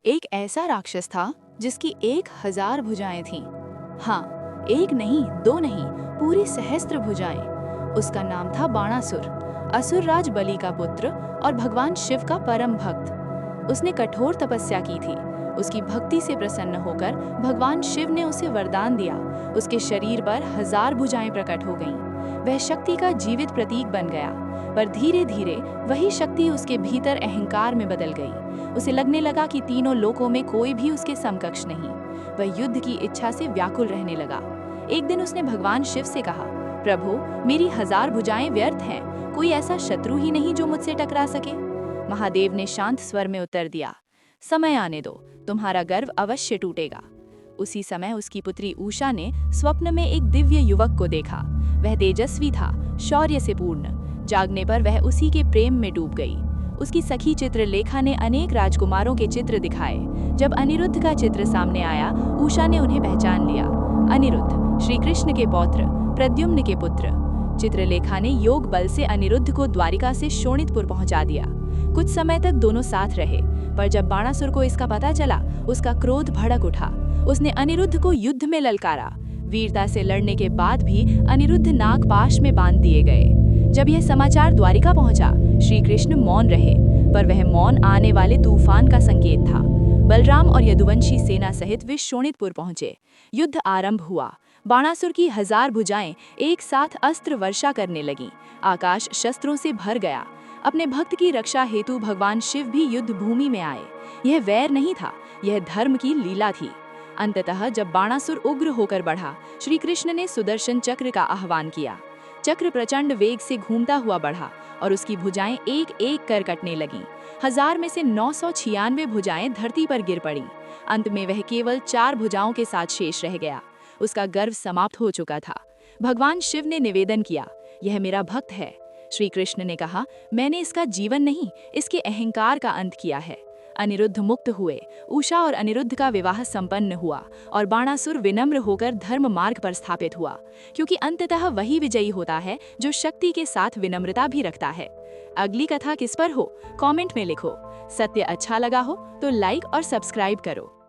एक ऐसा राक्षस था जिसकी 1000 भुजाएं थीं। हाँ, एक नहीं, दो नहीं, पूरी सहस्त्र भुजाएं। उसका नाम था बाणासुर, असुर राज बलि का पुत्र और भगवान शिव का परम भक्त। उसने कठोर तपस्या की थी। उसकी भक्ति से प्रसन्न होकर भगवान शिव ने उसे वरदान दिया। उसके शरीर पर 1000 भुजाएं प्रकट हो गईं। वह शक्ति का जीवित प्रतीक बन गया। पर धीरे धीरे वही शक्ति उसके भीतर अहंकार में बदल गई। उसे लगने लगा कि तीनों लोकों में कोई भी उसके समकक्ष नहीं। वह युद्ध की इच्छा से व्याकुल रहने लगा। एक दिन उसने भगवान शिव से कहा, प्रभु, मेरी 1000 भुजाएं व्यर्थ हैं। कोई ऐसा शत्रु ही नहीं जो मुझसे टकरा सके। महादेव ने शांत स्वर में उत्तर दिया, समय आने दो, तुम्हारा गर्व अवश्य टूटेगा। उसी समय उसकी पुत्री उषा ने स्वप्न में एक दिव्य युवक को देखा। वह तेजस्वी था, शौर्य से पूर्ण। जागने पर वह उसी के प्रेम में डूब गई। उसकी सखी चित्रलेखा ने अनेक राजकुमारों के चित्र दिखाए। जब अनिरुद्ध का चित्र सामने आया, उषा ने उन्हें पहचान लिया। अनिरुद्ध, श्री कृष्ण के पौत्र, प्रद्युम्न के पुत्र। चित्रलेखा ने योग बल से अनिरुद्ध को द्वारिका से शोणितपुर पहुंचा दिया। कुछ समय तक दोनों साथ रहे, पर जब बाणासुर को इसका पता चला, उसका क्रोध भड़क उठा। उसने अनिरुद्ध को युद्ध में ललकारा। वीरता से लड़ने के बाद भी अनिरुद्ध नागपाश में बांध दिए गए। जब यह समाचार द्वारिका पहुंचा, श्री कृष्ण मौन रहे, पर वह मौन आने वाले तूफान का संकेत था। बलराम और यदुवंशी सेना सहित वे शोणितपुर पहुंचे। युद्ध आरंभ हुआ। बाणासुर की 1000 भुजाएं एक साथ अस्त्र वर्षा करने लगीं। आकाश शस्त्रों से भर गया। अपने भक्त की रक्षा हेतु भगवान शिव भी युद्ध भूमि में आए। यह वैर नहीं था, यह धर्म की लीला थी। अंततः जब बाणासुर उग्र होकर बढ़ा, श्री कृष्ण ने सुदर्शन चक्र का आह्वान किया। चक्र प्रचंड वेग से घूमता हुआ बढ़ा और उसकी भुजाएं एक एक कर कटने लगीं। 1000 में से 996 भुजाएं धरती पर गिर पड़ीं। अंत में वह केवल 4 भुजाओं के साथ शेष रह गया। उसका गर्व समाप्त हो चुका था। भगवान शिव ने निवेदन किया, यह मेरा भक्त है। श्री कृष्ण ने कहा, मैंने इसका जीवन नहीं, इसके अहंकार का अंत किया है। अनिरुद्ध मुक्त हुए। उषा और अनिरुद्ध का विवाह संपन्न हुआ और बाणासुर विनम्र होकर धर्म मार्ग पर स्थापित हुआ, क्योंकि अंततः वही विजयी होता है जो शक्ति के साथ विनम्रता भी रखता है। अगली कथा किस पर हो, कमेंट में लिखो। सत्य अच्छा लगा हो तो लाइक और सब्सक्राइब करो।